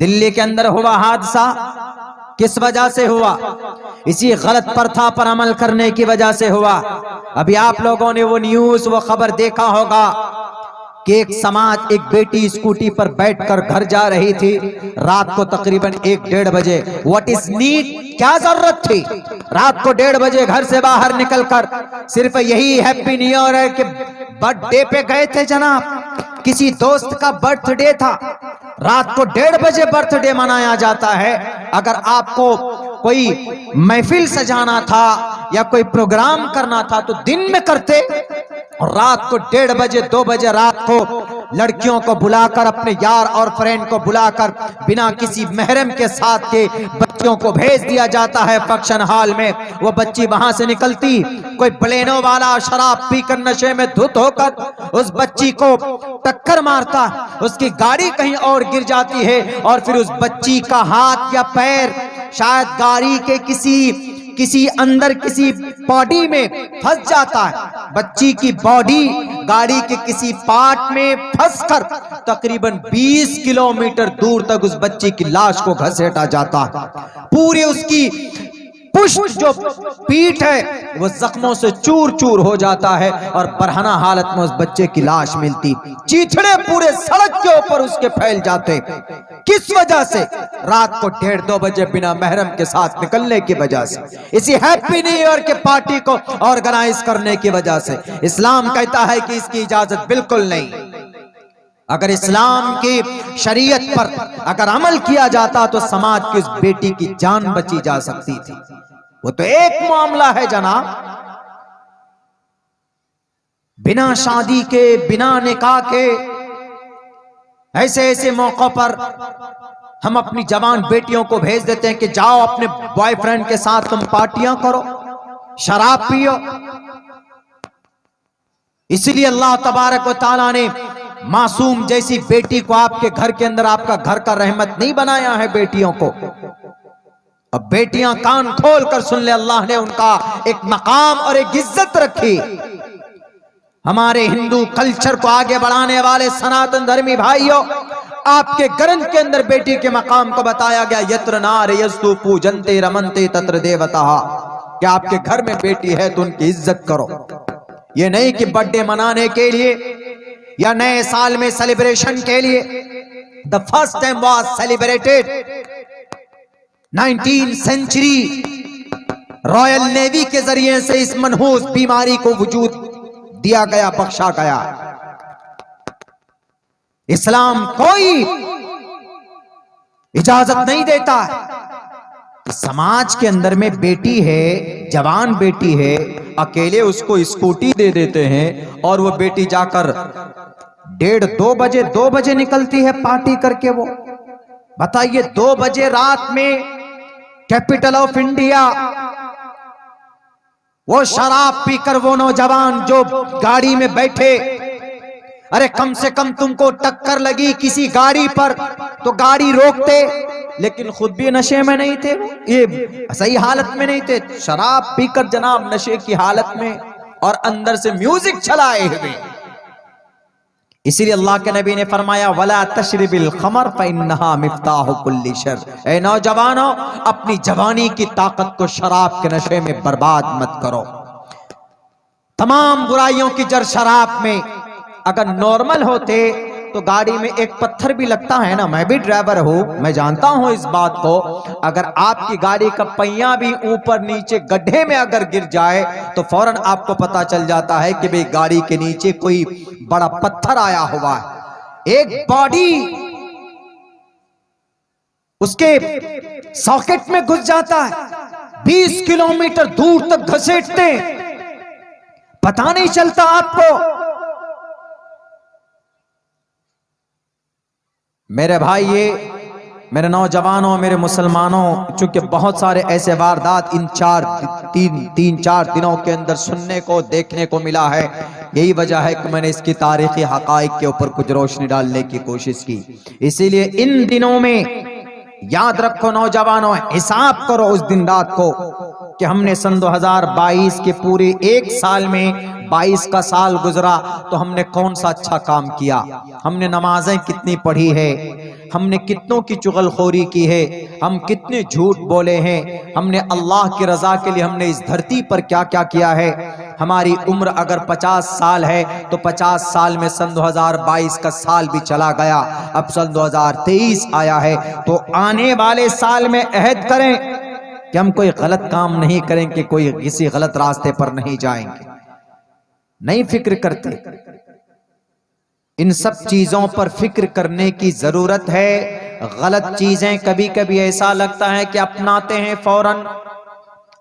दिल्ली के अंदर हुआ हादसा किस वजह से हुआ? इसी गलत प्रथा पर अमल करने की वजह से हुआ। अभी आप लोगों ने वो न्यूज, वो खबर देखा होगा कि एक समाज, एक बेटी स्कूटी पर बैठकर घर जा रही थी रात को तकरीबन 1-1:30 बजे। व्हाट इज नीड, क्या जरूरत थी रात को 1:30 बजे घर से बाहर निकलकर? सिर्फ यही हैप्पी न्यू ईयर है कि बर्थडे पे गए थे जनाब, किसी दोस्त का बर्थडे था। रात को 1:30 बजे बर्थडे मनाया जाता है। अगर आपको कोई महफिल सजाना था या कोई प्रोग्राम करना था तो दिन में करते, और रात को 1:30 बजे 2 बजे रात को लड़कियों को बुलाकर, अपने यार और फ्रेंड को बुलाकर बिना किसी महरम के साथ के बच्चियों को भेज दिया जाता है फंक्शन हॉल में। वो बच्ची वहां से निकलती, कोई बलेनो वाला शराब पीकर नशे में धुत होकर उस बच्ची को टक्कर मारता, उसकी गाड़ी कहीं और गिर जाती है और फिर उस बच्ची का हाथ या पैर शायद गाड़ी के किसी अंदर किसी बॉडी में फंस जाता है। बच्ची की बॉडी गाड़ी के किसी पार्ट में फंसकर तकरीबन 20 किलोमीटर दूर तक उस बच्ची की लाश को घसीटा जाता है। पूरी उसकी पुष्ट जो पीठ है वो जख्मों से चूर चूर हो जाता है और बरहना हालत में उस बच्चे की लाश मिलती। चीथड़े पूरे सड़क के ऊपर उसके फैल जाते। किस वजह से? रात को 1:30-2 बजे बिना महरम के साथ निकलने की वजह से, इसी हैप्पी न्यू ईयर के पार्टी को ऑर्गेनाइज करने की वजह से। इस्लाम कहता है कि इसकी इजाजत बिल्कुल नहीं। अगर इस्लाम की शरीयत पर अगर अमल किया जाता तो समाज की उस बेटी की जान बची जा सकती थी। वो तो एक मामला है जनाब, बिना शादी के, बिना निकाह के ऐसे ऐसे मौकों पर हम अपनी जवान बेटियों को भेज देते हैं कि जाओ अपने बॉयफ्रेंड के साथ तुम पार्टियां करो, शराब पियो। इसलिए अल्लाह तबारक व तआला ने मासूम जैसी बेटी को आपके घर के अंदर, आपका घर का रहमत नहीं बनाया है बेटियों को। अब बेटियां कान खोल कर सुन ले, अल्लाह ने उनका एक मकाम और एक इज्जत रखी। हमारे हिंदू कल्चर को आगे बढ़ाने वाले सनातन धर्मी भाइयों, आपके ग्रंथ के अंदर बेटी के मकाम को बताया गया, यत्र नार यस्तु पूजन्ते रमन्ते तत्र देवता। कि आपके घर में बेटी है तो उनकी इज्जत करो। ये नहीं कि बर्थडे मनाने के लिए या नए साल में सेलिब्रेशन के लिए। The first time was celebrated 19th century, royal navy के जरिए से इस मनहूस बीमारी को वजूद दिया गया, बख्शा गया। इस्लाम कोई इजाजत नहीं देता है। समाज के अंदर में बेटी है, जवान बेटी है, अकेले उसको स्कूटी दे देते हैं और वो बेटी जाकर 1:30-2 बजे निकलती है पार्टी करके। वो बताइए 2 बजे रात में कैपिटल ऑफ इंडिया, वो शराब पीकर वो नौजवान जो गाड़ी में बैठे, अरे कम से कम तुमको टक्कर लगी किसी गाड़ी पर तो गाड़ी रोकते, लेकिन खुद भी नशे में नहीं थे, ये सही हालत में नहीं थे, शराब पीकर जनाब नशे की हालत में और अंदर से म्यूजिक चलाए हुए। इसीलिए अल्लाह के नबी ने फरमाया, वला तशरिबिल खमर फइन्नहा मिफ्ताहु कुल्ली शर। ए नौजवानों, अपनी जवानी की ताकत को शराब के नशे में बर्बाद मत करो। तमाम बुराइयों की जड़ शराब में। अगर नॉर्मल होते तो गाड़ी में एक पत्थर भी लगता है ना, मैं भी ड्राइवर हूं, मैं जानता हूं इस बात को। अगर आपकी गाड़ी का पहिया भी ऊपर नीचे गड्ढे में अगर गिर जाए तो फौरन आपको पता चल जाता है कि भाई गाड़ी के नीचे कोई बड़ा पत्थर आया हुआ है। एक बॉडी उसके सॉकेट में घुस जाता है, 20 किलोमीटर दूर तक घसीटते, पता नहीं चलता आपको। मेरे भाई, ये मेरे नौजवानों, मेरे मुसलमानों, चूंकि बहुत सारे ऐसे वारदात इन 3-4 दिनों के अंदर सुनने को, देखने को मिला है, यही वजह है कि मैंने इसकी तारीखी हकाइक के ऊपर कुछ रोशनी डालने की कोशिश की। इसीलिए इन दिनों में याद रखो नौजवानों, हिसाब करो उस दिन रात को कि हमने सन 2022 के पूरे एक साल में 22 का साल गुजरा तो हमने कौन सा अच्छा काम किया, हमने नमाजें कितनी पढ़ी है, हमने कितनों की चुगलखोरी की है, हम कितने झूठ बोले हैं, हमने अल्लाह की रजा के लिए हमने इस धरती पर क्या क्या किया है। हमारी उम्र अगर 50 साल है तो 50 साल में सन 2022 का साल भी चला गया, अब सन 2023 आया है। तो आने वाले साल में अहद करें कि हम कोई गलत काम नहीं करेंगे, कोई किसी गलत रास्ते पर नहीं जाएंगे। नहीं फिक्र करते, इन सब चीजों पर फिक्र करने की जरूरत है। गलत चीजें कभी कभी ऐसा लगता है कि अपनाते हैं फौरन,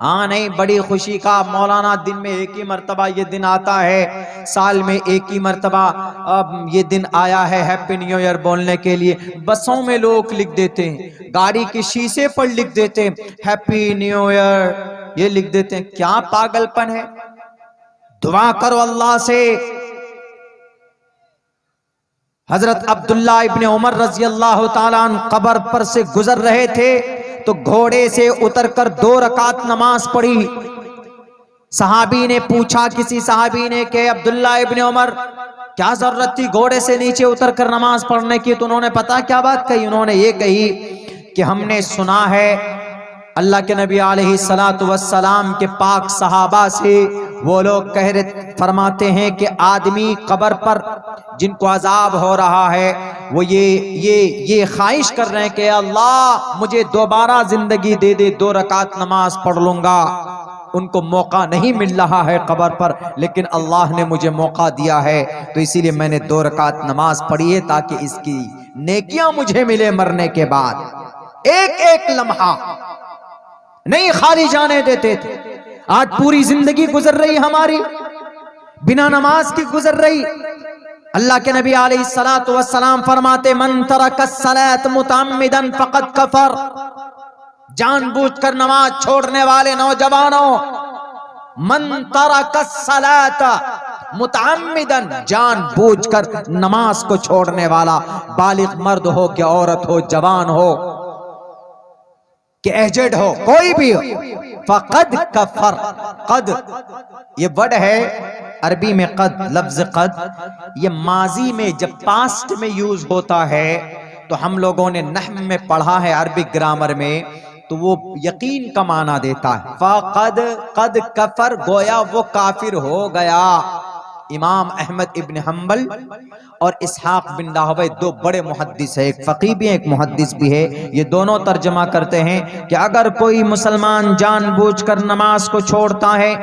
हाँ नहीं, बड़ी खुशी का मौलाना दिन में एक ही मर्तबा ये दिन आता है, साल में एक ही मर्तबा अब ये दिन आया है हैप्पी न्यू ईयर बोलने के लिए। बसों में लोग लिख देते हैं, गाड़ी के शीशे पर लिख देते हैं हैप्पी न्यू ईयर, ये लिख देते हैं। क्या पागलपन है। दुआ करो अल्लाह से। हजरत अब्दुल्ला इब्ने उमर रजी अल्लाह ताला अन्हु कब्र पर से गुजर रहे थे तो घोड़े से उतरकर 2 रकात नमाज पढ़ी। सहाबी ने पूछा, किसी सहाबी ने, कि अब्दुल्ला इब्ने उमर क्या जरूरत थी घोड़े से नीचे उतरकर नमाज पढ़ने की? तो उन्होंने पता क्या बात कही? उन्होंने ये कही कि हमने सुना है अल्लाह के नबी अलैहिस्सलातु वस्सलाम के पाक सहाबा से, वो लोग फरमाते हैं कि आदमी कब्र पर जिनको अजाब हो रहा है वो ये ख्वाहिश कर रहे हैं कि अल्लाह मुझे दोबारा जिंदगी दे दे, 2 रकात नमाज पढ़ लूंगा। उनको मौका नहीं मिल रहा है कब्र पर, लेकिन अल्लाह ने मुझे मौका दिया है तो इसीलिए मैंने 2 रकात नमाज पढ़ी है ताकि इसकी नेकियां मुझे मिले मरने के बाद। एक एक लम्हा नहीं खाली जाने देते थे। आज पूरी जिंदगी गुजर रही हमारी बिना नमाज की गुजर रही। अल्लाह के नबी अलैहिस्सलातु वस्सलाम फरमाते, मन तरकस्सलात मुतअम्मिदन फक़द कफर। जानबूझकर नमाज छोड़ने वाले नौजवानों, मन तरकस्सलात मुतअम्मिदन, जानबूझकर नमाज को छोड़ने वाला, बालिग मर्द हो कि औरत हो, जवान हो कि एजेड हो, कोई भी हो, फक़द कफर। कद ये वर्ड है अरबी में, कद लफ्ज कद ये माजी में जब पास्ट में यूज होता है तो हम लोगों ने नहव में पढ़ा है अरबिक ग्रामर में, तो वो यकीन का माना देता है। फक़द कद कफर, गोया वो काफिर हो गया। इमाम अहमद इब्न हम्बल और इसहाक बिन राहवै 2 बड़े मुहद्दिस है, एक फकीह भी है एक मुहद्दिस भी है। ये दोनों तर्जमा करते हैं कि अगर कोई मुसलमान जानबूझकर नमाज को छोड़ता है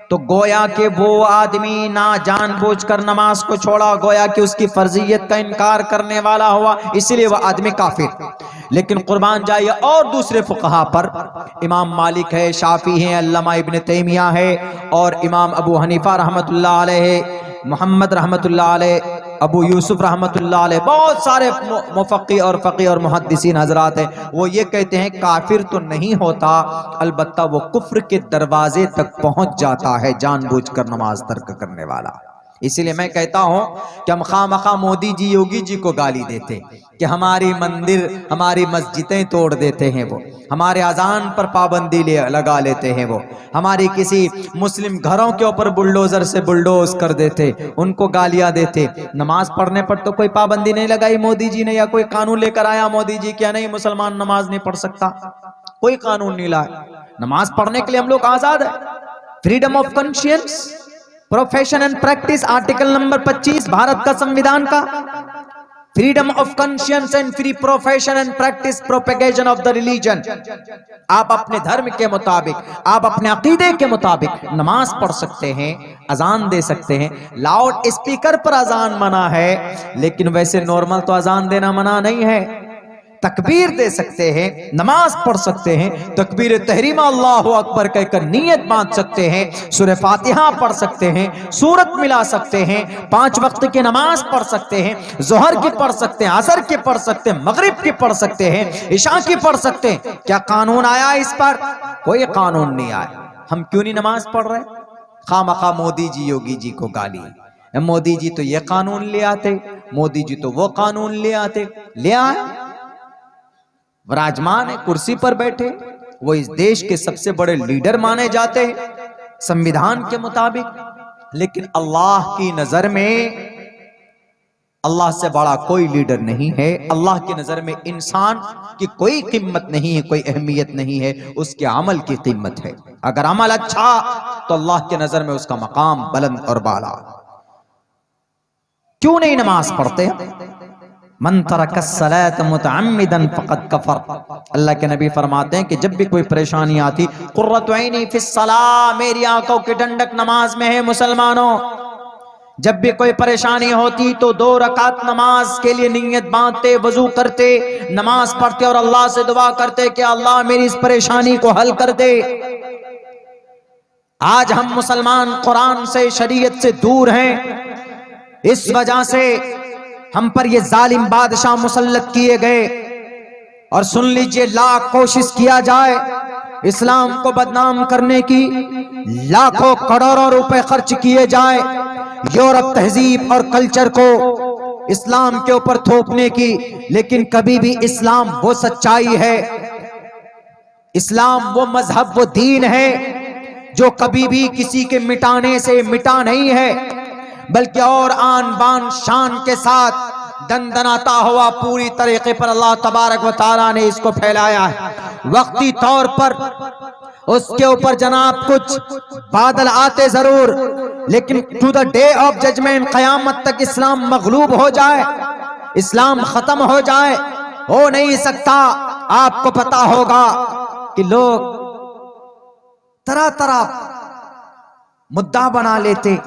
तो गोया कि वो आदमी ना जानबूझकर नमाज को छोड़ा, गोया कि उसकी फर्जियत का इनकार करने वाला हुआ, इसलिए वह आदमी काफिर। लेकिन कुर्बान जाइए और दूसरे फुकहा पर, इमाम मालिक है, शाफी है, अल्लामा इब्न तैमिया है और इमाम अबू हनीफा रहमतुल्लाह अलैह, मोहम्मद रहमतुल्लाह अलैह, अबू यूसुफ रहमतुल्लाह अलैह, बहुत सारे मुफक्की और फ़क़ीह और मुहद्दिसीन हजरात हैं। वो ये कहते हैं काफिर तो नहीं होता, अलबत्ता वो कुफ्र के दरवाजे तक पहुंच जाता है जानबूझकर नमाज तर्क करने वाला। इसीलिए मैं कहता हूं कि हम खामखा मोदी जी योगी जी को गाली देते कि हमारी मंदिर हमारी मस्जिदें तोड़ देते हैं, वो हमारे अजान पर पाबंदी लगा लेते हैं, वो हमारी किसी मुस्लिम घरों के ऊपर बुलडोजर से बुलडोज कर देते, उनको गालियां देते। नमाज पढ़ने पर तो कोई पाबंदी नहीं लगाई मोदी जी ने, या कोई कानून लेकर आया मोदी जी क्या नहीं मुसलमान नमाज नहीं पढ़ सकता, कोई कानून नहीं लाया। नमाज पढ़ने के लिए हम लोग आजाद है। Freedom of conscience, profession and practice, article number 25 Bharat का संविधान का। Freedom of conscience and free profession and practice propagation of the religion. आप अपने धर्म के मुताबिक, आप अपने अकीदे के मुताबिक नमाज पढ़ सकते हैं, अजान दे सकते हैं। लाउड स्पीकर पर अजान मना है, लेकिन वैसे नॉर्मल तो अजान देना मना नहीं है। तकबीर दे सकते हैं, नमाज पढ़ सकते हैं, तकबीर तहरीमा अल्लाहु अकबर कहकर नियत बांध सकते हैं, सूरह फातिहा पढ़ सकते हैं, सूरत मिला सकते हैं, 5 वक्त की नमाज पढ़ सकते हैं, जोहर की पढ़ सकते हैं, असर की पढ़ सकते हैं, मगरिब की पढ़ सकते हैं, इशा की पढ़ सकते हैं। क्या कानून आया इस पर? कोई कानून नहीं आया। हम क्यों नहीं नमाज पढ़ रहे? खामखा मोदी जी योगी जी को गाली। मोदी जी तो ये कानून ले आते, मोदी जी तो वो कानून ले आते, ले आए, विराजमान है, कुर्सी पर बैठे, वो इस देश के सबसे बड़े लीडर माने जाते हैं संविधान के मुताबिक, लेकिन अल्लाह की नजर में अल्लाह से बड़ा कोई लीडर नहीं है। अल्लाह की नजर में इंसान की कोई कीमत नहीं है, कोई अहमियत नहीं है, उसके अमल की कीमत है। अगर अमल अच्छा तो अल्लाह की नजर में उसका मकाम बुलंद और बाला। क्यों नहीं नमाज पढ़ते? मन तरकस्सलात मुतअम्मिदन फक़द कफ़र। अल्लाह के नबी फरमाते हैं कि जब भी कोई परेशानी आती, कुर्रतु ऐनी फिस्सलाह, मेरी आंखों की ठंडक नमाज में है मुसलमानों। जब भी कोई परेशानी होती तो 2 रकात नमाज के लिए नियत बांधते, वजू करते, नमाज पढ़ते और अल्लाह से दुआ करते कि अल्लाह मेरी इस परेशानी को हल कर दे। आज हम मुसलमान कुरान से, शरीयत से दूर हैं। इस वजह से हम पर ये जालिम बादशाह मुसल्लत किए गए। और सुन लीजिए, लाख कोशिश किया जाए इस्लाम को बदनाम करने की, लाखों करोड़ों रुपए खर्च किए जाए यूरोप तहजीब और कल्चर को इस्लाम के ऊपर थोपने की, लेकिन कभी भी इस्लाम वो सच्चाई है, इस्लाम वो मजहब, वो दीन है जो कभी भी किसी के मिटाने से मिटा नहीं है, बल्कि और आन बान शान के साथ दंदनाता हुआ पूरी तरीके पर अल्लाह तबारक व तआला ने इसको फैलाया है। वक्ती तौर पर उसके ऊपर जनाब कुछ बादल आते जरूर, लेकिन to the day of judgement, कयामत तक इस्लाम मगलूब हो जाए, इस्लाम खत्म हो जाए, हो नहीं सकता। आपको पता होगा कि लोग तरह तरह मुद्दा बना लेते